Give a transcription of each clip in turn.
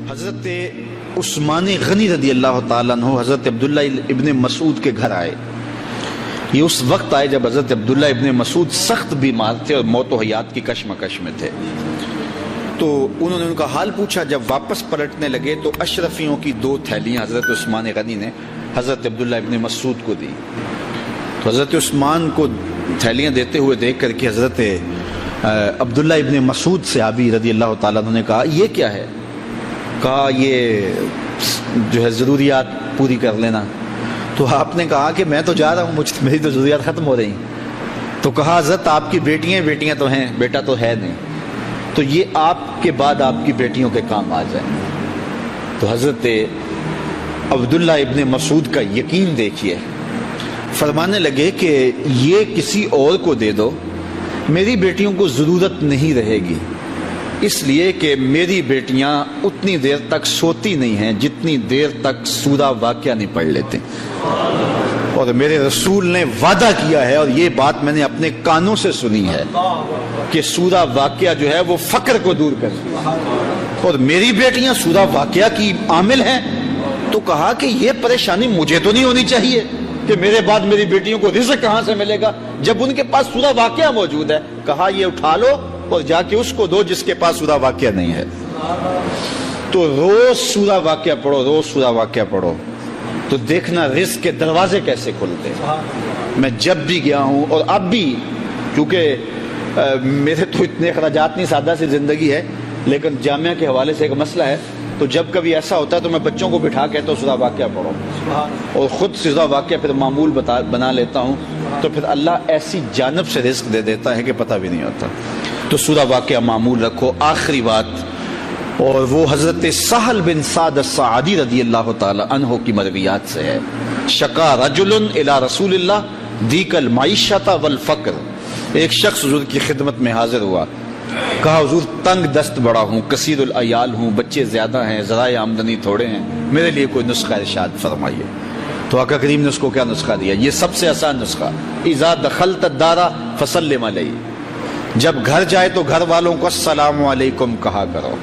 حضرت عثمان غنی رضی اللہ تعالیٰ عنہ حضرت عبداللہ ابن مسعود کے گھر آئے. یہ اس وقت آئے جب حضرت عبداللہ ابن مسعود سخت بیمار تھے اور موت و حیات کی کشمکش میں تھے. تو انہوں نے ان کا حال پوچھا. جب واپس پلٹنے لگے تو اشرفیوں کی 2 تھیلیاں حضرت عثمان غنی نے حضرت عبداللہ ابن مسعود کو دی. تو حضرت عثمان کو تھیلیاں دیتے ہوئے دیکھ کر کے حضرت عبداللہ ابن مسعود صحابی رضی اللہ تعالیٰ عنہ نے کہا یہ کیا ہے؟ کہا یہ جو ہے ضروریات پوری کر لینا. تو آپ نے کہا کہ میں تو جا رہا ہوں, میری تو ضروریات ختم ہو رہی. تو کہا حضرت آپ کی بیٹیاں تو ہیں, بیٹا تو ہے نہیں, تو یہ آپ کے بعد آپ کی بیٹیوں کے کام آ جائیں. تو حضرت عبداللہ ابن مسعود کا یقین دیکھیے, فرمانے لگے کہ یہ کسی اور کو دے دو, میری بیٹیوں کو ضرورت نہیں رہے گی, اس لیے کہ میری بیٹیاں اتنی دیر تک سوتی نہیں ہیں جتنی دیر تک سورہ واقعہ نہیں پڑھ لیتے. اور میرے رسول نے وعدہ کیا ہے, اور یہ بات میں نے اپنے کانوں سے سنی ہے, کہ سورہ واقعہ جو ہے وہ فقر کو دور کرے, اور میری بیٹیاں سورہ واقعہ کی عامل ہیں. تو کہا کہ یہ پریشانی مجھے تو نہیں ہونی چاہیے کہ میرے بعد میری بیٹیوں کو رزق کہاں سے ملے گا جب ان کے پاس سورہ واقعہ موجود ہے. کہا یہ اٹھا لو اور جا کے اس کو دو جس کے پاس سورہ واقعہ نہیں ہے. تو روز سورہ واقعہ پڑھو, روز سورہ واقعہ پڑھو, تو دیکھنا رزق کے دروازے کیسے کھلتے ہیں. میں جب بھی گیا ہوں, اور اب بھی, کیونکہ میرے تو اتنے اخراجات نہیں, سادہ سی زندگی ہے, لیکن جامعہ کے حوالے سے ایک مسئلہ ہے, تو جب کبھی ایسا ہوتا ہے تو میں بچوں کو بٹھا کہتا ہوں سورہ واقعہ پڑھو, اور خود سورہ واقعہ پھر معمول بنا لیتا ہوں. تو پھر اللہ ایسی جانب سے رزق دے دیتا ہے کہ پتہ بھی نہیں ہوتا. تو سورہ واقعہ معمول رکھو. آخری بات, اور وہ حضرت سہل بن سعد الساعدی رضی اللہ تعالی عنہ کی مرویات سے ہے. شکا رجل الی رسول اللہ دیک المعیشۃ والفقر. ایک شخص حضور کی خدمت میں حاضر ہوا, کہا حضور تنگ دست بڑا ہوں, کثیر العیال ہوں, بچے زیادہ ہیں, ذرائع آمدنی تھوڑے ہیں, میرے لیے کوئی نسخہ ارشاد فرمائیے. تو آقا کریم نے اس کو کیا نسخہ دیا؟ یہ سب سے آسان نسخہ, اذا دخلت الدار فسلم علیہ. جب گھر جائے تو گھر والوں کو السلام علیکم کہا کرو.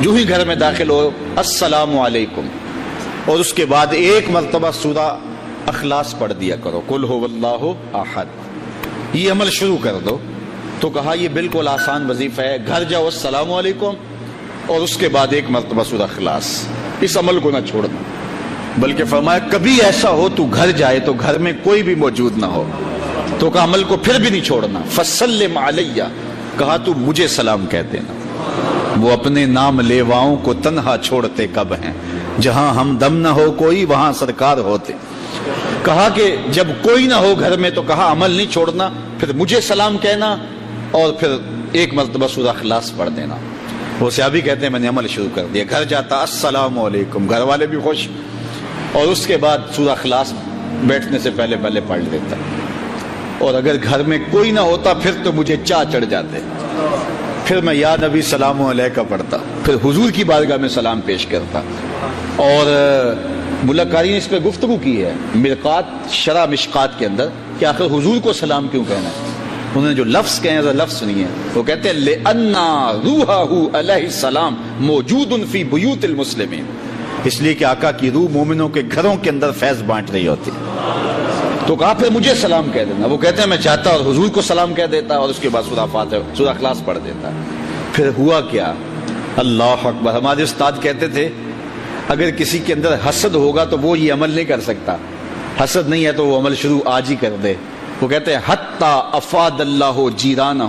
جو ہی گھر میں داخل ہو السلام علیکم, اور اس کے بعد ایک مرتبہ سورہ اخلاص پڑھ دیا کرو, قل هو اللہ احد. یہ عمل شروع کر دو. تو کہا یہ بالکل آسان وظیفہ ہے, گھر جاؤ السلام علیکم, اور اس کے بعد ایک مرتبہ سورہ اخلاص. اس عمل کو نہ چھوڑنا, بلکہ فرمایا کبھی ایسا ہو تو گھر جائے تو گھر میں کوئی بھی موجود نہ ہو, تو کہا عمل کو پھر بھی نہیں چھوڑنا. فسلم علیہ, کہا تو مجھے سلام کہہ دینا. وہ اپنے نام لیواؤں کو تنہا چھوڑتے کب ہیں, جہاں ہم دم نہ ہو کوئی وہاں سرکار ہوتے. کہا کہ جب کوئی نہ ہو گھر میں تو کہا عمل نہیں چھوڑنا, پھر مجھے سلام کہنا, اور پھر ایک مرتبہ سورہ اخلاص پڑھ دینا. وہ صحابی کہتے ہیں میں نے عمل شروع کر دیا, گھر جاتا السلام علیکم, گھر والے بھی خوش, اور اس کے بعد سورہ اخلاص بیٹھنے سے پہلے پڑھ لیتا. اور اگر گھر میں کوئی نہ ہوتا پھر تو مجھے چاہ چڑھ جاتے, پھر میں یا نبی سلام علیکہ پڑھتا, پھر حضور کی بارگاہ میں سلام پیش کرتا. اور ملکاری نے اس پہ گفتگو کی ہے مرقات شرح مشکات کے اندر کہ آخر حضور کو سلام کیوں کہنا ہے. انہوں نے جو لفظ کہے ہیں لفظ سنیے, وہ کہتے ہیں لِأَنَّا رُوحَهُ عَلَيْهِ السَّلَامُ مَوْجُودٌ فِي بُيُوتِ الْمُسْلِمِينَ. اس لیے کہ آقا کی روح مومنوں کے گھروں کے اندر فیض بانٹ رہی ہوتی. تو کہا پھر مجھے سلام کہہ دینا. وہ کہتے ہیں میں چاہتا اور حضور کو سلام کہہ دیتا, اور اس کے بعد سورہ فاتحہ سورہ اخلاص پڑھ دیتا. پھر ہوا کیا؟ اللہ اکبر. ہمارے استاد کہتے تھے اگر کسی کے اندر حسد ہوگا تو وہ یہ عمل نہیں کر سکتا, حسد نہیں ہے تو وہ عمل شروع آج ہی کر دے. وہ کہتے ہیں حتی افاد اللہ جیرانہ,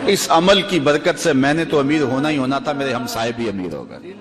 اس عمل کی برکت سے میں نے تو امیر ہونا ہی ہونا تھا, میرے ہمسائے بھی امیر ہو گئے.